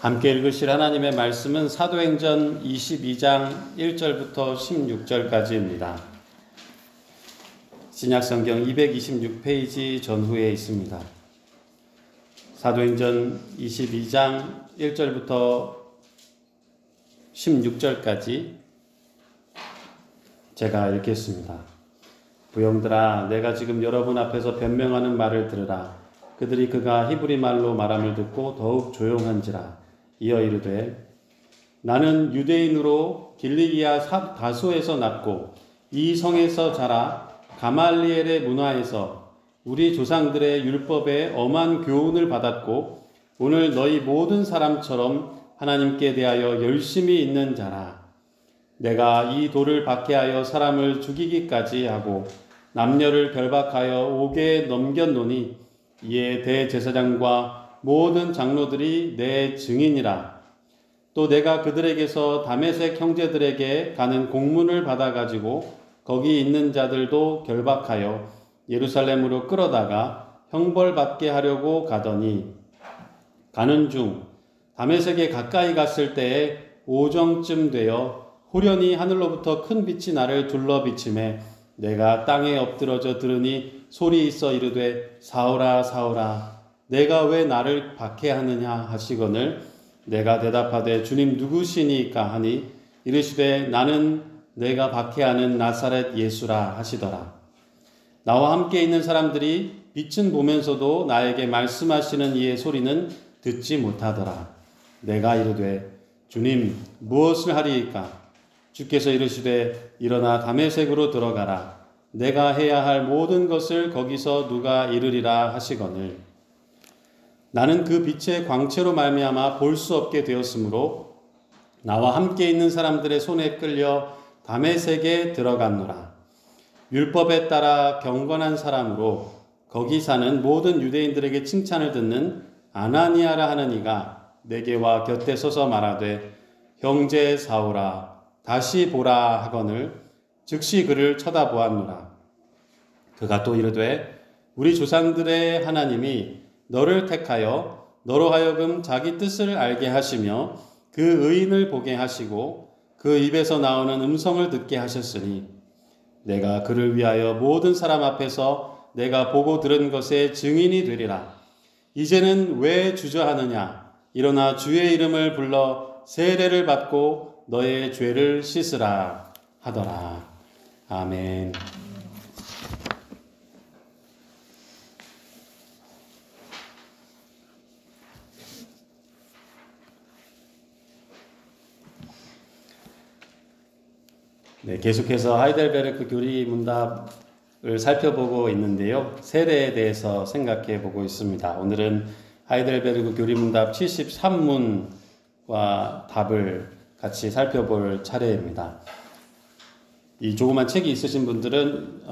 함께 읽으실 하나님의 말씀은 사도행전 22장 1절부터 16절까지입니다. 신약성경 226페이지 전후에 있습니다. 사도행전 22장 1절부터 16절까지 제가 읽겠습니다. 부형들아, 내가 지금 여러분 앞에서 변명하는 말을 들으라. 그들이 그가 히브리 말로 말함을 듣고 더욱 조용한지라. 이어 이르되, 나는 유대인으로 길리기아 다소에서 났고 이 성에서 자라 가말리엘의 문화에서 우리 조상들의 율법에 엄한 교훈을 받았고 오늘 너희 모든 사람처럼 하나님께 대하여 열심히 있는 자라. 내가 이 돌을 박해하여 사람을 죽이기까지 하고 남녀를 결박하여 옥에 넘겼노니 이에 대제사장과 모든 장로들이 내 증인이라. 또 내가 그들에게서 다메섹 형제들에게 가는 공문을 받아가지고 거기 있는 자들도 결박하여 예루살렘으로 끌어다가 형벌받게 하려고 가더니 가는 중 다메섹에 가까이 갔을 때에 오정쯤 되어 호련히 하늘로부터 큰 빛이 나를 둘러 비치매 내가 땅에 엎드러져 들으니 소리 있어 이르되, 사울아 사울아 내가 왜 나를 박해하느냐 하시거늘 내가 대답하되, 주님 누구시니까 하니 이르시되, 나는 내가 박해하는 나사렛 예수라 하시더라. 나와 함께 있는 사람들이 빛은 보면서도 나에게 말씀하시는 이의 소리는 듣지 못하더라. 내가 이르되, 주님 무엇을 하리이까? 주께서 이르시되, 일어나 다메섹으로 들어가라. 내가 해야 할 모든 것을 거기서 누가 이르리라 하시거늘 나는 그 빛의 광채로 말미암아 볼 수 없게 되었으므로 나와 함께 있는 사람들의 손에 끌려 다메섹에 들어갔노라. 율법에 따라 경건한 사람으로 거기 사는 모든 유대인들에게 칭찬을 듣는 아나니아라 하는 이가 내게 와 곁에 서서 말하되, 형제 사울아 다시 보라 하거늘 즉시 그를 쳐다보았노라. 그가 또 이르되, 우리 조상들의 하나님이 너를 택하여 너로 하여금 자기 뜻을 알게 하시며 그 의인을 보게 하시고 그 입에서 나오는 음성을 듣게 하셨으니 내가 그를 위하여 모든 사람 앞에서 내가 보고 들은 것의 증인이 되리라. 이제는 왜 주저하느냐? 일어나 주의 이름을 불러 세례를 받고 너의 죄를 씻으라 하더라. 아멘. 네, 계속해서 하이델베르크 교리 문답을 살펴보고 있는데요. 세례에 대해서 생각해 보고 있습니다. 오늘은 하이델베르크 교리 문답 73문과 답을 같이 살펴볼 차례입니다. 이 조그만 책이 있으신 분들은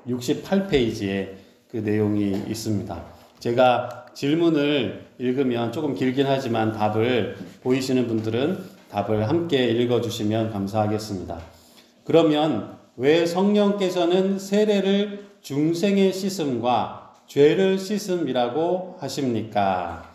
168페이지에 그 내용이 있습니다. 제가 질문을 읽으면 조금 길긴 하지만 답을 보이시는 분들은 답을 함께 읽어주시면 감사하겠습니다. 그러면 왜 성령께서는 세례를 중생의 씻음과 죄를 씻음이라고 하십니까?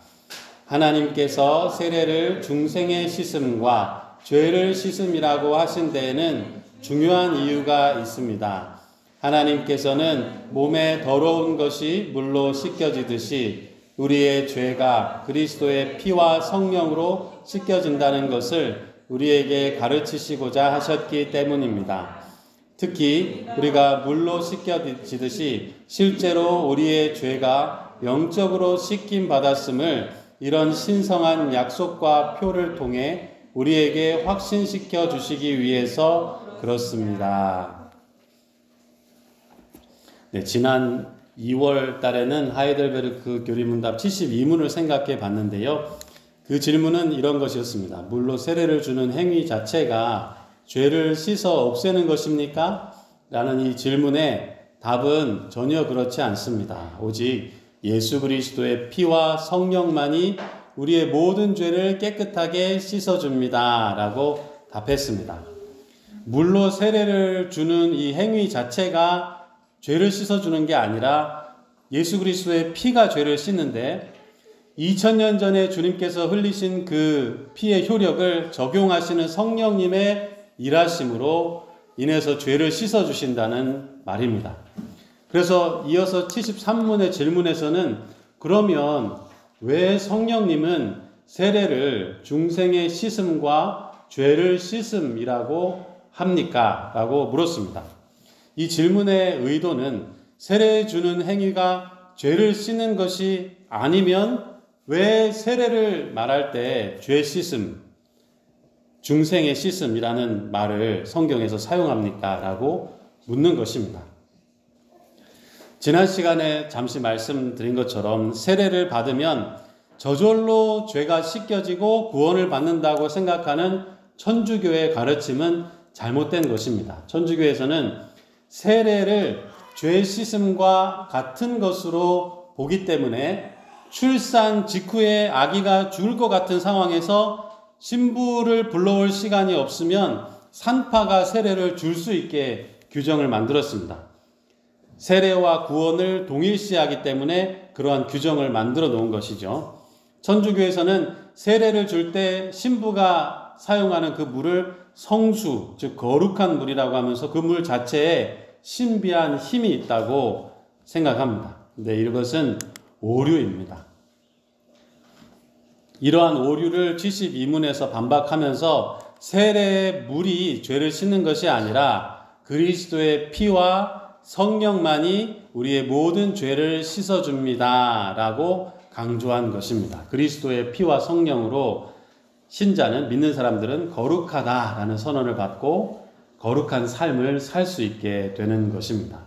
하나님께서 세례를 중생의 씻음과 죄를 씻음이라고 하신 데에는 중요한 이유가 있습니다. 하나님께서는 몸에 더러운 것이 물로 씻겨지듯이 우리의 죄가 그리스도의 피와 성령으로 씻겨진다는 것을 우리에게 가르치시고자 하셨기 때문입니다. 특히 우리가 물로 씻겨지듯이 실제로 우리의 죄가 영적으로 씻김 받았음을 이런 신성한 약속과 표를 통해 우리에게 확신시켜 주시기 위해서 그렇습니다. 네, 지난 2월 달에는 하이델베르크 교리문답 72문을 생각해 봤는데요. 그 질문은 이런 것이었습니다. 물로 세례를 주는 행위 자체가 죄를 씻어 없애는 것입니까? 라는 이 질문의 답은 전혀 그렇지 않습니다. 오직 예수 그리스도의 피와 성령만이 우리의 모든 죄를 깨끗하게 씻어줍니다. 라고 답했습니다. 물로 세례를 주는 이 행위 자체가 죄를 씻어주는 게 아니라 예수 그리스도의 피가 죄를 씻는데 2000년 전에 주님께서 흘리신 그 피의 효력을 적용하시는 성령님의 일하심으로 인해서 죄를 씻어주신다는 말입니다. 그래서 이어서 73문의 질문에서는 그러면 왜 성령님은 세례를 중생의 씻음과 죄를 씻음이라고 합니까? 라고 물었습니다. 이 질문의 의도는 세례 주는 행위가 죄를 씻는 것이 아니면 왜 세례를 말할 때 죄 씻음, 중생의 씻음이라는 말을 성경에서 사용합니까? 라고 묻는 것입니다. 지난 시간에 잠시 말씀드린 것처럼 세례를 받으면 저절로 죄가 씻겨지고 구원을 받는다고 생각하는 천주교의 가르침은 잘못된 것입니다. 천주교에서는 세례를 죄 씻음과 같은 것으로 보기 때문에 출산 직후에 아기가 죽을 것 같은 상황에서 신부를 불러올 시간이 없으면 산파가 세례를 줄 수 있게 규정을 만들었습니다. 세례와 구원을 동일시하기 때문에 그러한 규정을 만들어 놓은 것이죠. 천주교에서는 세례를 줄 때 신부가 사용하는 그 물을 성수, 즉 거룩한 물이라고 하면서 그 물 자체에 신비한 힘이 있다고 생각합니다. 근데 이것은 오류입니다. 이러한 오류를 72문에서 반박하면서 세례의 물이 죄를 씻는 것이 아니라 그리스도의 피와 성령만이 우리의 모든 죄를 씻어줍니다 라고 강조한 것입니다. 그리스도의 피와 성령으로 신자는, 믿는 사람들은 거룩하다라는 선언을 받고 거룩한 삶을 살 수 있게 되는 것입니다.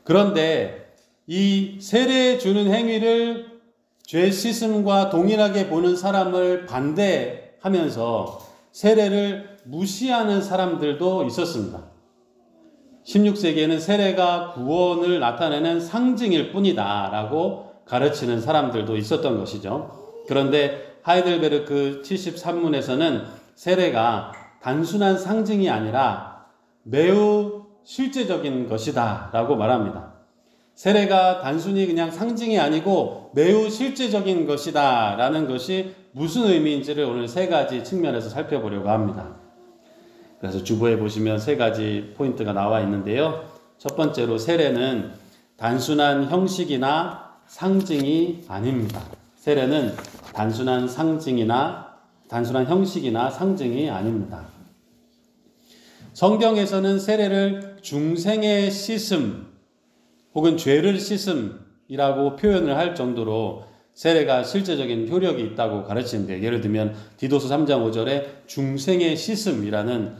그런데 이 세례 주는 행위를 죄 씻음과 동일하게 보는 사람을 반대하면서 세례를 무시하는 사람들도 있었습니다. 16세기에는 세례가 구원을 나타내는 상징일 뿐이다 라고 가르치는 사람들도 있었던 것이죠. 그런데 하이델베르크 73문에서는 세례가 단순한 상징이 아니라 매우 실제적인 것이다 라고 말합니다. 세례가 단순히 그냥 상징이 아니고 매우 실제적인 것이다 라는 것이 무슨 의미인지를 오늘 세 가지 측면에서 살펴보려고 합니다. 그래서 주보에 보시면 세 가지 포인트가 나와 있는데요. 첫 번째로 세례는 단순한 형식이나 상징이 아닙니다. 세례는 단순한 형식이나 상징이 아닙니다. 성경에서는 세례를 중생의 씻음 혹은 죄를 씻음이라고 표현을 할 정도로 세례가 실제적인 효력이 있다고 가르치는데, 예를 들면 디도서 3장 5절에 중생의 씻음이라는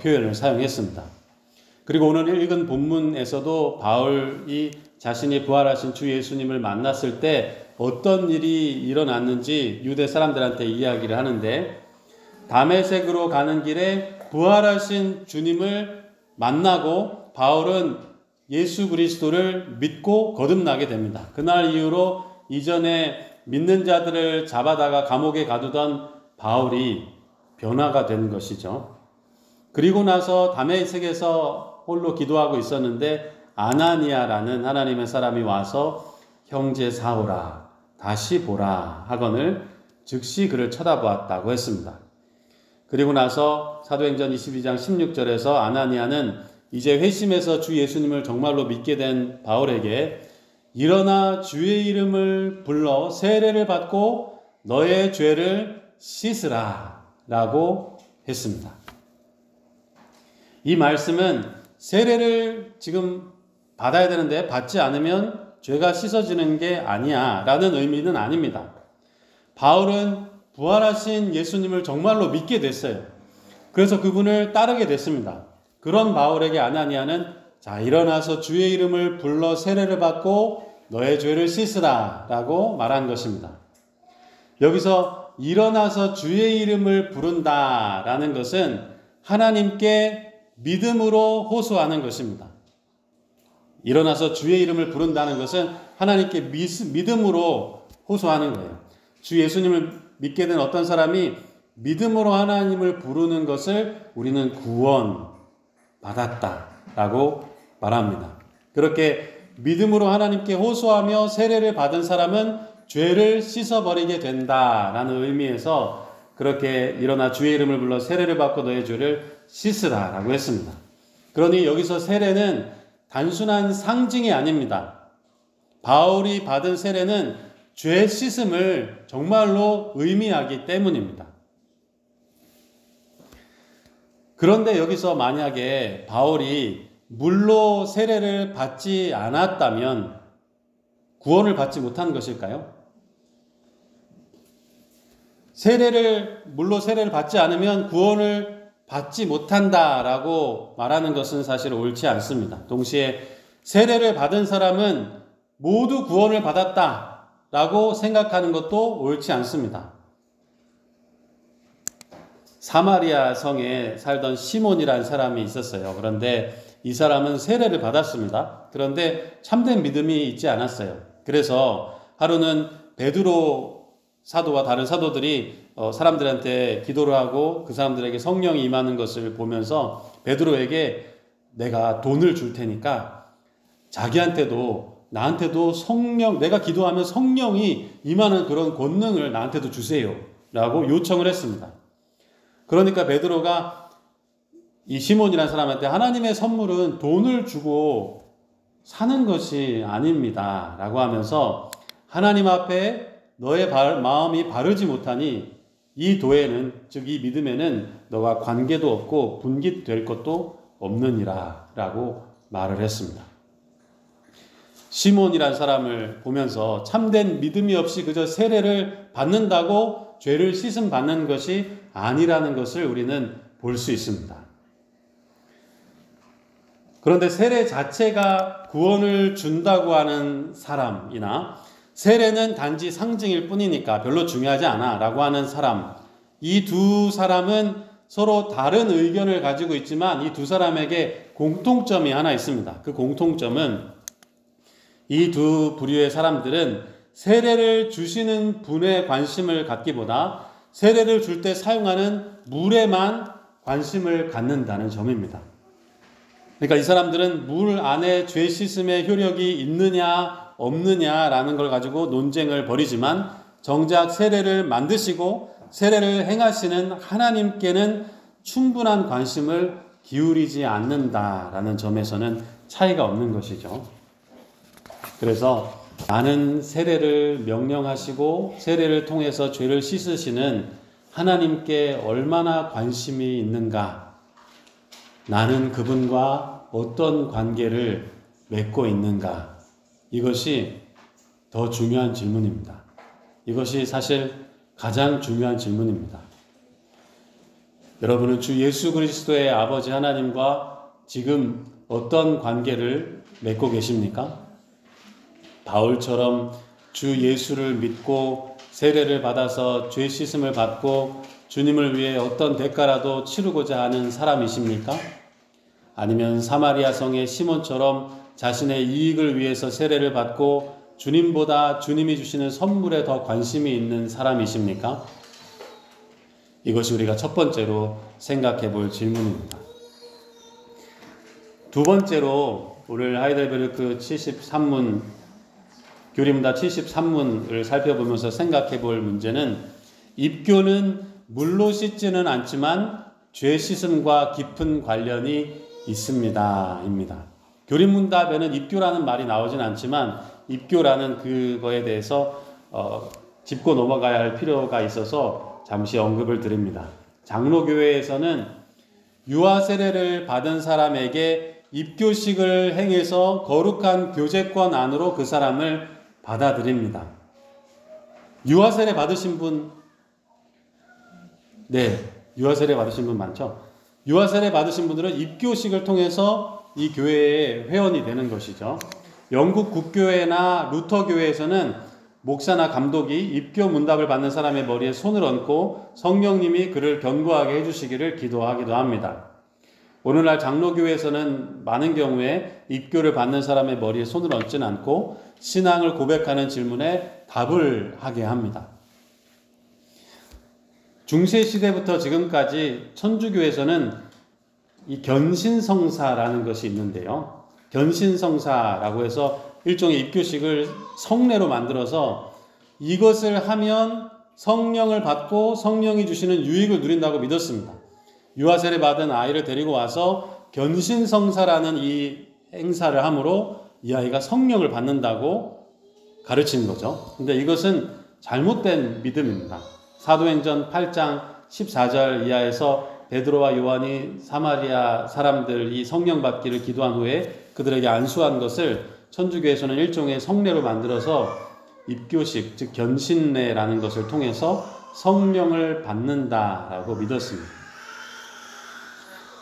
표현을 사용했습니다. 그리고 오늘 읽은 본문에서도 바울이 자신이 부활하신 주 예수님을 만났을 때 어떤 일이 일어났는지 유대 사람들한테 이야기를 하는데, 다메섹으로 가는 길에 부활하신 주님을 만나고 바울은 예수 그리스도를 믿고 거듭나게 됩니다. 그날 이후로 이전에 믿는 자들을 잡아다가 감옥에 가두던 바울이 변화가 된 것이죠. 그리고 나서 다메섹에서 홀로 기도하고 있었는데 아나니아라는 하나님의 사람이 와서 형제 사울아 다시 보라 하거늘 즉시 그를 쳐다보았다고 했습니다. 그리고 나서 사도행전 22장 16절에서 아나니아는 이제 회심해서 주 예수님을 정말로 믿게 된 바울에게 일어나 주의 이름을 불러 세례를 받고 너의 죄를 씻으라 라고 했습니다. 이 말씀은 세례를 지금 받아야 되는데 받지 않으면 죄가 씻어지는 게 아니야 라는 의미는 아닙니다. 바울은 부활하신 예수님을 정말로 믿게 됐어요. 그래서 그분을 따르게 됐습니다. 그런 바울에게 아나니아는 자 일어나서 주의 이름을 불러 세례를 받고 너의 죄를 씻으라 라고 말한 것입니다. 여기서 일어나서 주의 이름을 부른다 라는 것은 하나님께 믿음으로 호소하는 것입니다. 일어나서 주의 이름을 부른다는 것은 하나님께 믿음으로 호소하는 거예요. 주 예수님을 믿게 된 어떤 사람이 믿음으로 하나님을 부르는 것을 우리는 구원 받았다라고 말합니다. 그렇게 믿음으로 하나님께 호소하며 세례를 받은 사람은 죄를 씻어버리게 된다라는 의미에서 그렇게 일어나 주의 이름을 불러 세례를 받고 너의 죄를 씻으라라고 했습니다. 그러니 여기서 세례는 단순한 상징이 아닙니다. 바울이 받은 세례는 죄 씻음을 정말로 의미하기 때문입니다. 그런데 여기서 만약에 바울이 물로 세례를 받지 않았다면 구원을 받지 못한 것일까요? 물로 세례를 받지 않으면 구원을 받지 못한다라고 말하는 것은 사실 옳지 않습니다. 동시에 세례를 받은 사람은 모두 구원을 받았다라고 생각하는 것도 옳지 않습니다. 사마리아 성에 살던 시몬이라는 사람이 있었어요. 그런데 이 사람은 세례를 받았습니다. 그런데 참된 믿음이 있지 않았어요. 그래서 하루는 베드로 사도와 다른 사도들이 사람들한테 기도를 하고 그 사람들에게 성령이 임하는 것을 보면서 베드로에게 내가 돈을 줄 테니까 자기한테도 나한테도 성령, 내가 기도하면 성령이 임하는 그런 권능을 나한테도 주세요 라고 요청을 했습니다. 그러니까 베드로가 이 시몬이라는 사람한테 하나님의 선물은 돈을 주고 사는 것이 아닙니다 라고 하면서 하나님 앞에 너의 마음이 바르지 못하니 이 도에는, 즉 이 믿음에는 너와 관계도 없고 분깃될 것도 없느니라 라고 말을 했습니다. 시몬이란 사람을 보면서 참된 믿음이 없이 그저 세례를 받는다고 죄를 씻음 받는 것이 아니라는 것을 우리는 볼 수 있습니다. 그런데 세례 자체가 구원을 준다고 하는 사람이나 세례는 단지 상징일 뿐이니까 별로 중요하지 않아 라고 하는 사람, 이 두 사람은 서로 다른 의견을 가지고 있지만 이 두 사람에게 공통점이 하나 있습니다. 그 공통점은 이 두 부류의 사람들은 세례를 주시는 분에 관심을 갖기보다 세례를 줄 때 사용하는 물에만 관심을 갖는다는 점입니다. 그러니까 이 사람들은 물 안에 죄 씻음의 효력이 있느냐 없느냐라는 걸 가지고 논쟁을 벌이지만 정작 세례를 만드시고 세례를 행하시는 하나님께는 충분한 관심을 기울이지 않는다라는 점에서는 차이가 없는 것이죠. 그래서 나는 세례를 명령하시고 세례를 통해서 죄를 씻으시는 하나님께 얼마나 관심이 있는가, 나는 그분과 어떤 관계를 맺고 있는가, 이것이 더 중요한 질문입니다. 이것이 사실 가장 중요한 질문입니다. 여러분은 주 예수 그리스도의 아버지 하나님과 지금 어떤 관계를 맺고 계십니까? 바울처럼 주 예수를 믿고 세례를 받아서 죄 씻음을 받고 주님을 위해 어떤 대가라도 치르고자 하는 사람이십니까? 아니면 사마리아 성의 시몬처럼 자신의 이익을 위해서 세례를 받고 주님보다 주님이 주시는 선물에 더 관심이 있는 사람이십니까? 이것이 우리가 첫 번째로 생각해 볼 질문입니다. 두 번째로 오늘 하이델베르크 73문 교리문답 73문을 살펴보면서 생각해 볼 문제는 입교는 물로 씻지는 않지만 죄 씻음과 깊은 관련이 있습니다 입니다. 교리문답에는 입교라는 말이 나오진 않지만 입교라는 그거에 대해서 짚고 넘어가야 할 필요가 있어서 잠시 언급을 드립니다. 장로교회에서는 유아 세례를 받은 사람에게 입교식을 행해서 거룩한 교제권 안으로 그 사람을 받아들입니다. 유아 세례 받으신 분, 네, 유아 세례 받으신 분 많죠? 유아 세례 받으신 분들은 입교식을 통해서 이 교회의 회원이 되는 것이죠. 영국 국교회나 루터교회에서는 목사나 감독이 입교 문답을 받는 사람의 머리에 손을 얹고 성령님이 그를 견고하게 해주시기를 기도하기도 합니다. 오늘날 장로교회에서는 많은 경우에 입교를 받는 사람의 머리에 손을 얹지는 않고 신앙을 고백하는 질문에 답을 하게 합니다. 중세시대부터 지금까지 천주교에서는 이 견신성사라는 것이 있는데요. 견신성사라고 해서 일종의 입교식을 성례로 만들어서 이것을 하면 성령을 받고 성령이 주시는 유익을 누린다고 믿었습니다. 유아 세례 받은 아이를 데리고 와서 견신성사라는 이 행사를 함으로 이 아이가 성령을 받는다고 가르치는 거죠. 근데 이것은 잘못된 믿음입니다. 사도행전 8장 14절 이하에서 베드로와 요한이 사마리아 사람들이 성령 받기를 기도한 후에 그들에게 안수한 것을 천주교에서는 일종의 성례로 만들어서 입교식, 즉 견신례라는 것을 통해서 성령을 받는다라고 믿었습니다.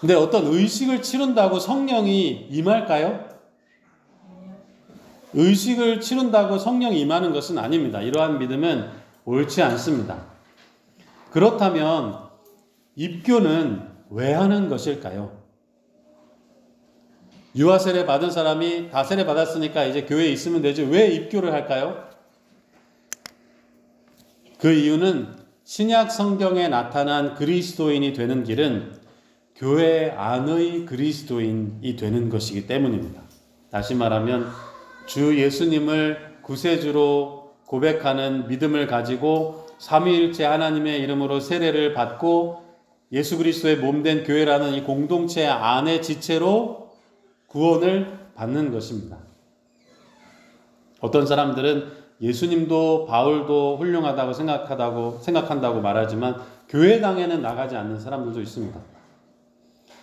근데 어떤 의식을 치른다고 성령이 임할까요? 의식을 치른다고 성령이 임하는 것은 아닙니다. 이러한 믿음은 옳지 않습니다. 그렇다면 입교는 왜 하는 것일까요? 유아 세례 받은 사람이 다 세례 받았으니까 이제 교회에 있으면 되지 왜 입교를 할까요? 그 이유는 신약 성경에 나타난 그리스도인이 되는 길은 교회 안의 그리스도인이 되는 것이기 때문입니다. 다시 말하면 주 예수님을 구세주로 고백하는 믿음을 가지고 삼위일체 하나님의 이름으로 세례를 받고 예수 그리스도의 몸된 교회라는 이 공동체 안의 지체로 구원을 받는 것입니다. 어떤 사람들은 예수님도 바울도 훌륭하다고 생각한다고 말하지만 교회당에는 나가지 않는 사람들도 있습니다.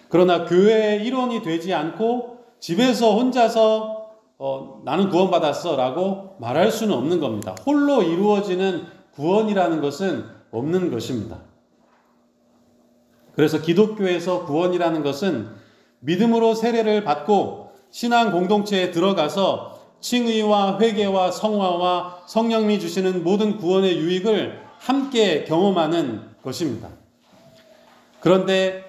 그러나 교회의 일원이 되지 않고 집에서 혼자서 나는 구원받았어 라고 말할 수는 없는 겁니다. 홀로 이루어지는 구원이라는 것은 없는 것입니다. 그래서 기독교에서 구원이라는 것은 믿음으로 세례를 받고 신앙 공동체에 들어가서 칭의와 회개와 성화와 성령님이 주시는 모든 구원의 유익을 함께 경험하는 것입니다. 그런데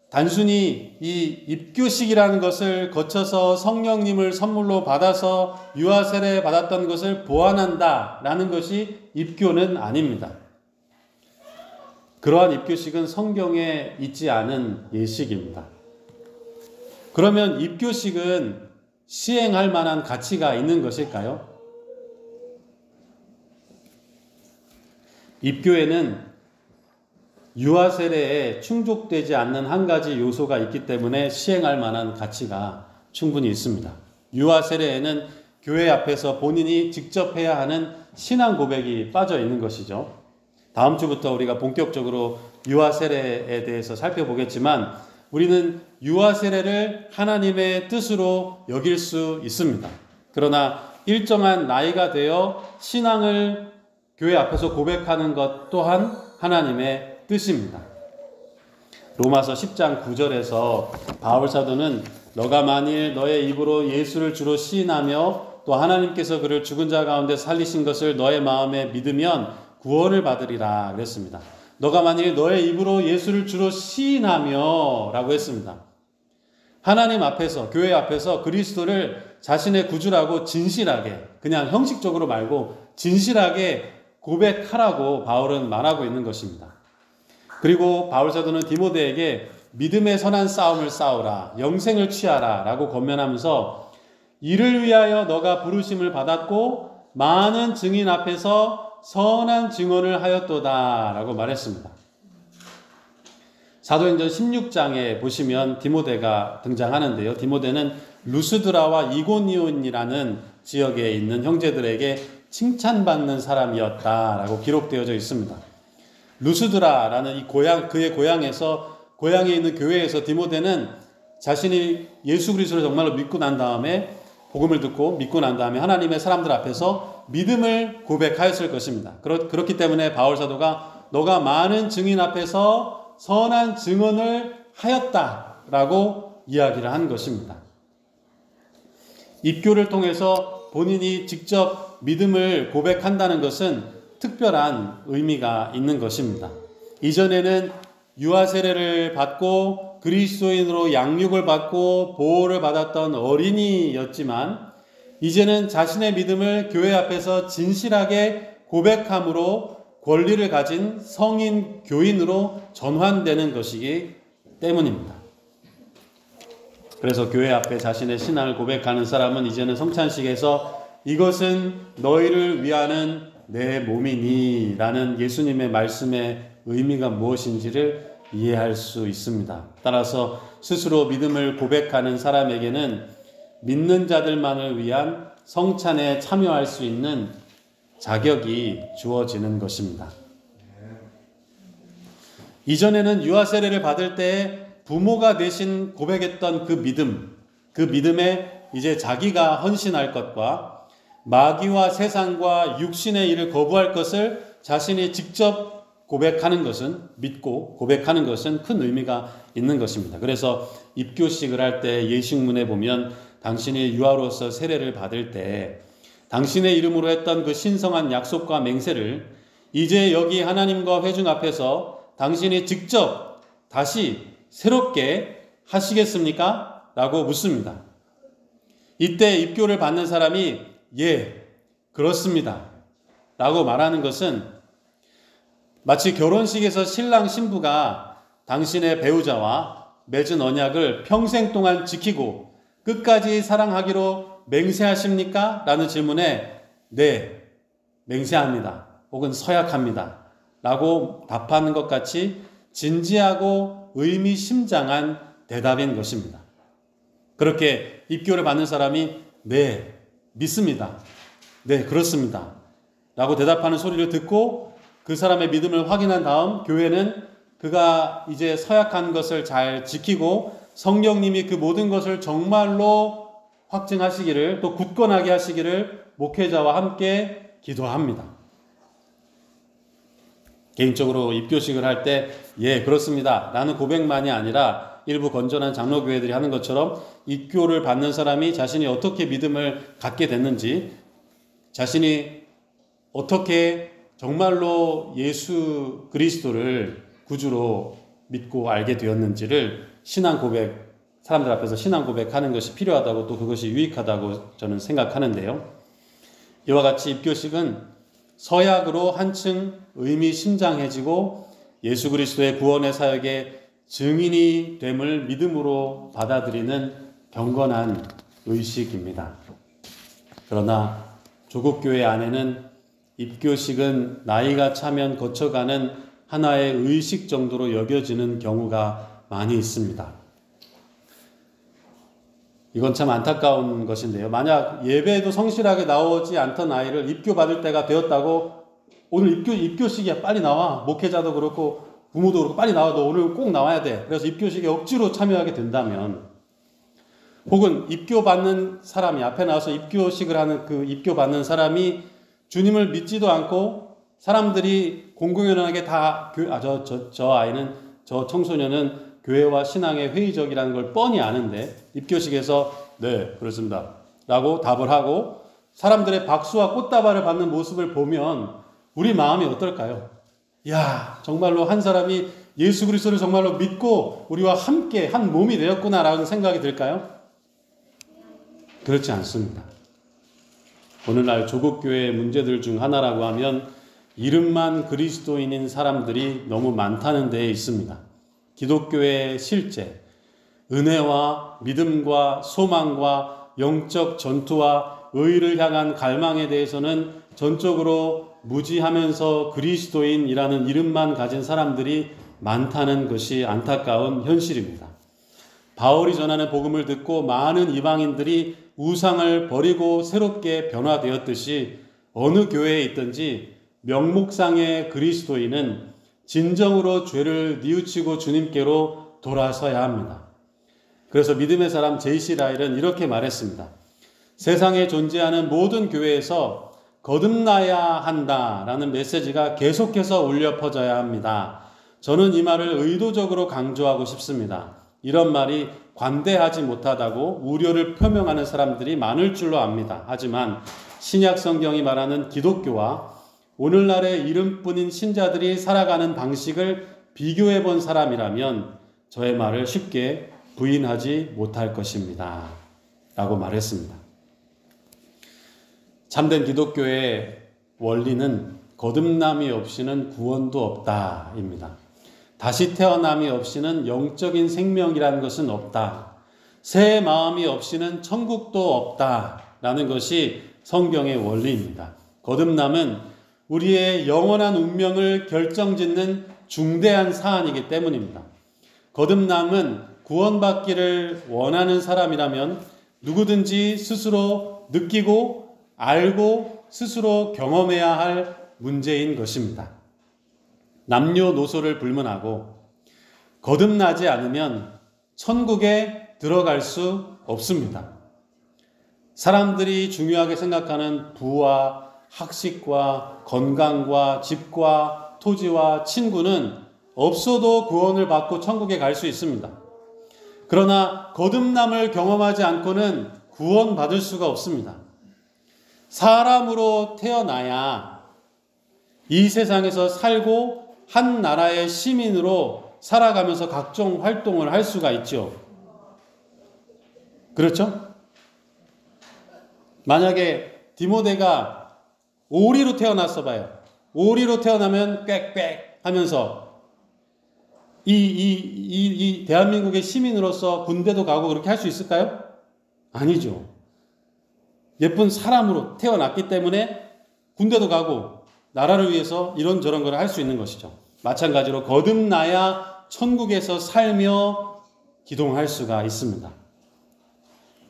단순히 이 입교식이라는 것을 거쳐서 성령님을 선물로 받아서 유아 세례 받았던 것을 보완한다라는 것이 입교는 아닙니다. 그러한 입교식은 성경에 있지 않은 예식입니다. 그러면 입교식은 시행할 만한 가치가 있는 것일까요? 입교에는 유아 세례에 충족되지 않는 한 가지 요소가 있기 때문에 시행할 만한 가치가 충분히 있습니다. 유아 세례에는 교회 앞에서 본인이 직접 해야 하는 신앙 고백이 빠져 있는 것이죠. 다음 주부터 우리가 본격적으로 유아 세례에 대해서 살펴보겠지만 우리는 유아 세례를 하나님의 뜻으로 여길 수 있습니다. 그러나 일정한 나이가 되어 신앙을 교회 앞에서 고백하는 것 또한 하나님의 뜻입니다. 로마서 10장 9절에서 바울 사도는 너가 만일 너의 입으로 예수를 주로 시인하며 또 하나님께서 그를 죽은 자 가운데 살리신 것을 너의 마음에 믿으면 구원을 받으리라 그랬습니다. 너가 만일 너의 입으로 예수를 주로 시인하며 라고 했습니다. 하나님 앞에서 교회 앞에서 그리스도를 자신의 구주라고 진실하게 그냥 형식적으로 말고 진실하게 고백하라고 바울은 말하고 있는 것입니다. 그리고 바울 사도는 디모데에게 믿음의 선한 싸움을 싸우라 영생을 취하라 라고 권면하면서 이를 위하여 너가 부르심을 받았고 많은 증인 앞에서 선한 증언을 하였도다 라고 말했습니다. 사도행전 16장에 보시면 디모데가 등장하는데요. 디모데는 루스드라와 이고니온이라는 지역에 있는 형제들에게 칭찬받는 사람이었다라고 기록되어져 있습니다. 루스드라라는 이 그의 고향에 있는 교회에서 디모데는 자신이 예수 그리스도를 정말로 믿고 난 다음에 복음을 듣고 믿고 난 다음에 하나님의 사람들 앞에서 믿음을 고백하였을 것입니다. 그렇기 때문에 바울 사도가 너가 많은 증인 앞에서 선한 증언을 하였다라고 이야기를 한 것입니다. 입교를 통해서 본인이 직접 믿음을 고백한다는 것은 특별한 의미가 있는 것입니다. 이전에는 유아 세례를 받고 그리스도인으로 양육을 받고 보호를 받았던 어린이였지만 이제는 자신의 믿음을 교회 앞에서 진실하게 고백함으로 권리를 가진 성인 교인으로 전환되는 것이기 때문입니다. 그래서 교회 앞에 자신의 신앙을 고백하는 사람은 이제는 성찬식에서 이것은 너희를 위하는 내 몸이니 라는 예수님의 말씀의 의미가 무엇인지를 이해할 수 있습니다. 따라서 스스로 믿음을 고백하는 사람에게는 믿는 자들만을 위한 성찬에 참여할 수 있는 자격이 주어지는 것입니다. 이전에는 유아 세례를 받을 때 부모가 대신 고백했던 그 믿음에 이제 자기가 헌신할 것과 마귀와 세상과 육신의 일을 거부할 것을 자신이 직접 고백하는 것은, 믿고 고백하는 것은 큰 의미가 있는 것입니다. 그래서 입교식을 할 때 예식문에 보면 당신이 유아로서 세례를 받을 때 당신의 이름으로 했던 그 신성한 약속과 맹세를 이제 여기 하나님과 회중 앞에서 당신이 직접 다시 새롭게 하시겠습니까? 라고 묻습니다. 이때 입교를 받는 사람이 예, 그렇습니다 라고 말하는 것은 마치 결혼식에서 신랑 신부가 당신의 배우자와 맺은 언약을 평생 동안 지키고 끝까지 사랑하기로 맹세하십니까? 라는 질문에 네, 맹세합니다 혹은 서약합니다 라고 답하는 것 같이 진지하고 의미심장한 대답인 것입니다. 그렇게 입교를 받는 사람이 네, 믿습니다. 네, 그렇습니다. 라고 대답하는 소리를 듣고 그 사람의 믿음을 확인한 다음 교회는 그가 이제 서약한 것을 잘 지키고 성령님이 그 모든 것을 정말로 확증하시기를 또 굳건하게 하시기를 목회자와 함께 기도합니다. 개인적으로 입교식을 할 때 예, 그렇습니다 라는 고백만이 아니라 일부 건전한 장로교회들이 하는 것처럼 입교를 받는 사람이 자신이 어떻게 믿음을 갖게 됐는지, 자신이 어떻게 정말로 예수 그리스도를 구주로 믿고 알게 되었는지를 신앙 고백, 사람들 앞에서 신앙 고백하는 것이 필요하다고, 또 그것이 유익하다고 저는 생각하는데요. 이와 같이 입교식은 서약으로 한층 의미심장해지고 예수 그리스도의 구원의 사역에 증인이 됨을 믿음으로 받아들이는 경건한 의식입니다. 그러나 조국교회 안에는 입교식은 나이가 차면 거쳐가는 하나의 의식 정도로 여겨지는 경우가 많이 있습니다. 이건 참 안타까운 것인데요. 만약 예배에도 성실하게 나오지 않던 아이를 입교받을 때가 되었다고 오늘 입교식이야 빨리 나와, 목회자도 그렇고 부모도 그렇고 빨리 나와, 너 오늘 꼭 나와야 돼, 그래서 입교식에 억지로 참여하게 된다면, 혹은 입교받는 사람이 앞에 나와서 입교식을 하는 그 입교받는 사람이 주님을 믿지도 않고 사람들이 공공연하게 다 저 아이는, 저 청소년은 교회와 신앙에 회의적이라는 걸 뻔히 아는데 입교식에서 네, 그렇습니다 라고 답을 하고 사람들의 박수와 꽃다발을 받는 모습을 보면 우리 마음이 어떨까요? 야, 정말로 한 사람이 예수 그리스도를 정말로 믿고 우리와 함께 한 몸이 되었구나라는 생각이 들까요? 그렇지 않습니다. 오늘날 조국교회의 문제들 중 하나라고 하면 이름만 그리스도인인 사람들이 너무 많다는 데에 있습니다. 기독교의 실제, 은혜와 믿음과 소망과 영적 전투와 의를 향한 갈망에 대해서는 전적으로 무지하면서 그리스도인이라는 이름만 가진 사람들이 많다는 것이 안타까운 현실입니다. 바울이 전하는 복음을 듣고 많은 이방인들이 우상을 버리고 새롭게 변화되었듯이 어느 교회에 있든지 명목상의 그리스도인은 진정으로 죄를 뉘우치고 주님께로 돌아서야 합니다. 그래서 믿음의 사람 제이시 라일은 이렇게 말했습니다. 세상에 존재하는 모든 교회에서 거듭나야 한다라는 메시지가 계속해서 울려 퍼져야 합니다. 저는 이 말을 의도적으로 강조하고 싶습니다. 이런 말이 관대하지 못하다고 우려를 표명하는 사람들이 많을 줄로 압니다. 하지만 신약 성경이 말하는 기독교와 오늘날의 이름뿐인 신자들이 살아가는 방식을 비교해 본 사람이라면 저의 말을 쉽게 부인하지 못할 것입니다. 라고 말했습니다. 참된 기독교의 원리는 거듭남이 없이는 구원도 없다입니다. 다시 태어남이 없이는 영적인 생명이라는 것은 없다. 새 마음이 없이는 천국도 없다라는 것이 성경의 원리입니다. 거듭남은 우리의 영원한 운명을 결정짓는 중대한 사안이기 때문입니다. 거듭남은 구원받기를 원하는 사람이라면 누구든지 스스로 느끼고 알고 스스로 경험해야 할 문제인 것입니다. 남녀노소를 불문하고 거듭나지 않으면 천국에 들어갈 수 없습니다. 사람들이 중요하게 생각하는 부와 학식과 건강과 집과 토지와 친구는 없어도 구원을 받고 천국에 갈 수 있습니다. 그러나 거듭남을 경험하지 않고는 구원받을 수가 없습니다. 사람으로 태어나야 이 세상에서 살고 한 나라의 시민으로 살아가면서 각종 활동을 할 수가 있죠. 그렇죠? 만약에 디모데가 오리로 태어났어 봐요. 오리로 태어나면 꽥꽥 하면서 이 대한민국의 시민으로서 군대도 가고 그렇게 할 수 있을까요? 아니죠. 예쁜 사람으로 태어났기 때문에 군대도 가고 나라를 위해서 이런저런 걸 할 수 있는 것이죠. 마찬가지로 거듭나야 천국에서 살며 기동할 수가 있습니다.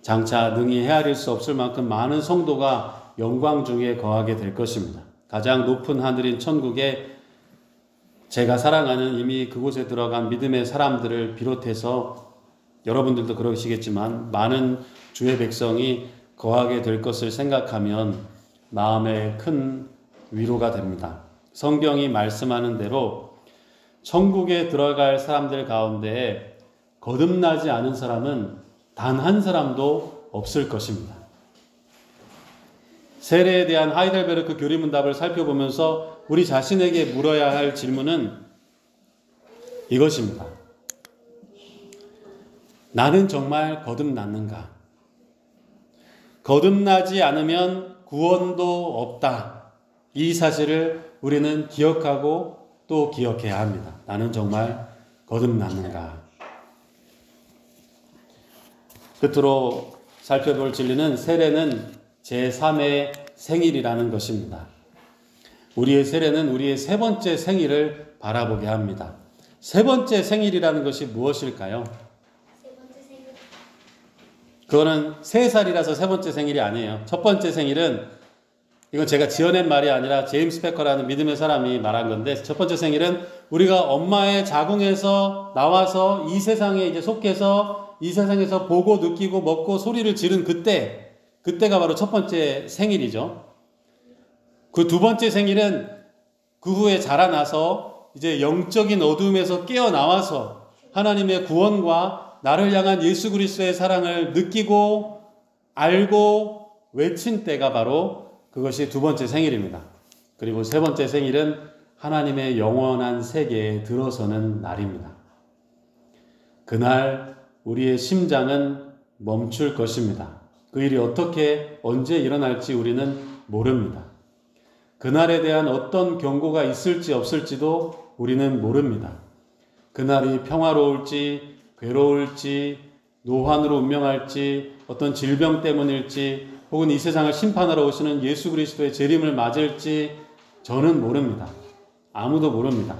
장차 능히 헤아릴 수 없을 만큼 많은 성도가 영광 중에 거하게 될 것입니다. 가장 높은 하늘인 천국에 제가 사랑하는 이미 그곳에 들어간 믿음의 사람들을 비롯해서 여러분들도 그러시겠지만 많은 주의 백성이 거하게 될 것을 생각하면 마음에 큰 위로가 됩니다. 성경이 말씀하는 대로 천국에 들어갈 사람들 가운데 거듭나지 않은 사람은 단 한 사람도 없을 것입니다. 세례에 대한 하이델베르크 교리문답을 살펴보면서 우리 자신에게 물어야 할 질문은 이것입니다. 나는 정말 거듭났는가? 거듭나지 않으면 구원도 없다. 이 사실을 우리는 기억하고 또 기억해야 합니다. 나는 정말 거듭났는가? 끝으로 살펴볼 진리는 세례는 제3의 생일이라는 것입니다. 우리의 세례는 우리의 세 번째 생일을 바라보게 합니다. 세 번째 생일이라는 것이 무엇일까요? 그거는 3살이라서 세 번째 생일이 아니에요. 첫 번째 생일은, 이건 제가 지어낸 말이 아니라 제임스 패커라는 믿음의 사람이 말한 건데, 첫 번째 생일은 우리가 엄마의 자궁에서 나와서 이 세상에 이제 속해서 이 세상에서 보고 느끼고 먹고 소리를 지른 그때가 바로 첫 번째 생일이죠. 그 두 번째 생일은 그 후에 자라나서 이제 영적인 어둠에서 깨어나와서 하나님의 구원과 나를 향한 예수 그리스도의 사랑을 느끼고 알고 외친 때가 바로 그것이 두 번째 생일입니다. 그리고 세 번째 생일은 하나님의 영원한 세계에 들어서는 날입니다. 그날 우리의 심장은 멈출 것입니다. 그 일이 어떻게 언제 일어날지 우리는 모릅니다. 그날에 대한 어떤 경고가 있을지 없을지도 우리는 모릅니다. 그날이 평화로울지 괴로울지 노환으로 운명할지 어떤 질병 때문일지 혹은 이 세상을 심판하러 오시는 예수 그리스도의 재림을 맞을지 저는 모릅니다. 아무도 모릅니다.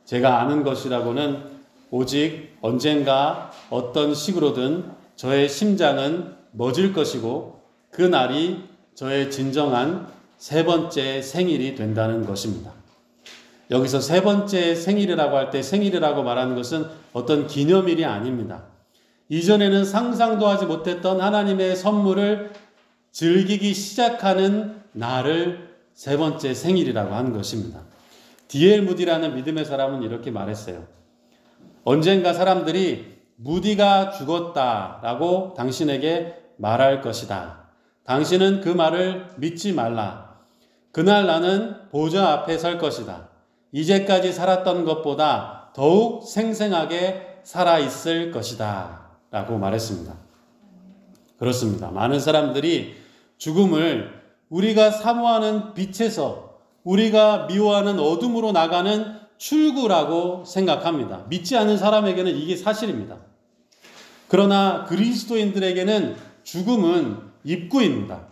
제가 아는 것이라고는 오직 언젠가 어떤 식으로든 저의 심장은 멎을 것이고 그 날이 저의 진정한 세 번째 생일이 된다는 것입니다. 여기서 세 번째 생일이라고 할 때 생일이라고 말하는 것은 어떤 기념일이 아닙니다. 이전에는 상상도 하지 못했던 하나님의 선물을 즐기기 시작하는 날을 세 번째 생일이라고 하는 것입니다. D.L. 무디라는 믿음의 사람은 이렇게 말했어요. 언젠가 사람들이 무디가 죽었다라고 당신에게 말할 것이다. 당신은 그 말을 믿지 말라. 그날 나는 보좌 앞에 설 것이다. 이제까지 살았던 것보다 더욱 생생하게 살아있을 것이다. 라고 말했습니다. 그렇습니다. 많은 사람들이 죽음을 우리가 사모하는 빛에서 우리가 미워하는 어둠으로 나가는 출구라고 생각합니다. 믿지 않는 사람에게는 이게 사실입니다. 그러나 그리스도인들에게는 죽음은 입구입니다.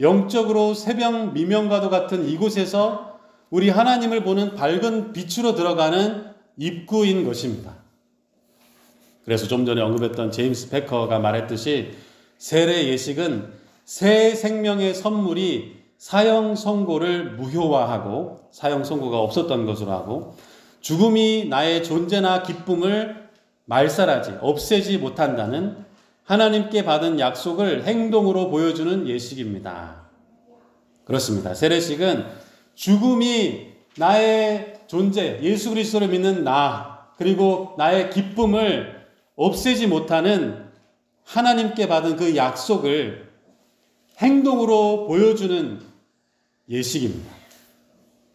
영적으로 새벽 미명과도 같은 이곳에서 우리 하나님을 보는 밝은 빛으로 들어가는 입구인 것입니다. 그래서 좀 전에 언급했던 제임스 패커가 말했듯이 세례 예식은 새 생명의 선물이 사형 선고를 무효화하고 사형 선고가 없었던 것으로 하고 죽음이 나의 존재나 기쁨을 말살하지 없애지 못한다는 하나님께 받은 약속을 행동으로 보여주는 예식입니다. 그렇습니다. 세례식은 죽음이 나의 존재, 예수 그리스도를 믿는 나, 그리고 나의 기쁨을 없애지 못하는 하나님께 받은 그 약속을 행동으로 보여주는 예식입니다.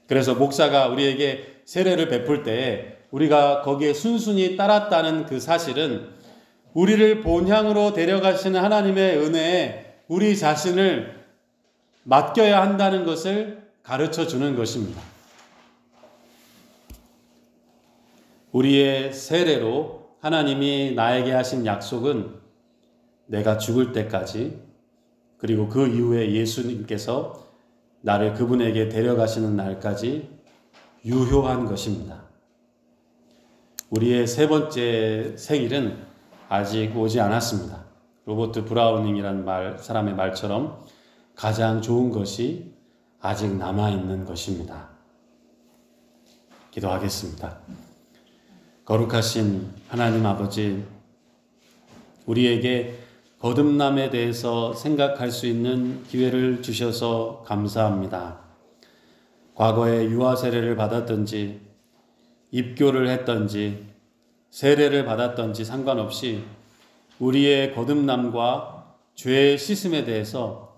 그래서 목사가 우리에게 세례를 베풀 때 우리가 거기에 순순히 따랐다는 그 사실은 우리를 본향으로 데려가시는 하나님의 은혜에 우리 자신을 맡겨야 한다는 것을 가르쳐 주는 것입니다. 우리의 세례로 하나님이 나에게 하신 약속은 내가 죽을 때까지, 그리고 그 이후에 예수님께서 나를 그분에게 데려가시는 날까지 유효한 것입니다. 우리의 세 번째 생일은 아직 오지 않았습니다. 로버트 브라우닝이라는 사람의 말처럼 가장 좋은 것이 아직 남아있는 것입니다. 기도하겠습니다. 거룩하신 하나님 아버지, 우리에게 거듭남에 대해서 생각할 수 있는 기회를 주셔서 감사합니다. 과거에 유아 세례를 받았든지 입교를 했든지 세례를 받았든지 상관없이 우리의 거듭남과 죄의 씻음에 대해서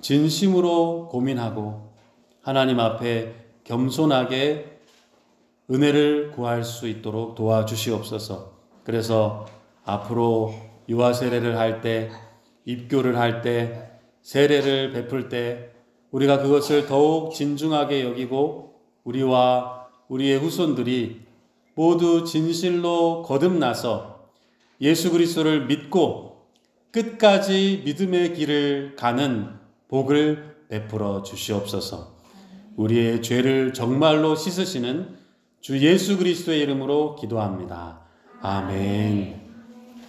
진심으로 고민하고 하나님 앞에 겸손하게 은혜를 구할 수 있도록 도와주시옵소서. 그래서 앞으로 유아 세례를 할 때, 입교를 할 때, 세례를 베풀 때 우리가 그것을 더욱 진중하게 여기고 우리와 우리의 후손들이 모두 진실로 거듭나서 예수 그리스도를 믿고 끝까지 믿음의 길을 가는 복을 베풀어 주시옵소서. 우리의 죄를 정말로 씻으시는 주 예수 그리스도의 이름으로 기도합니다. 아멘.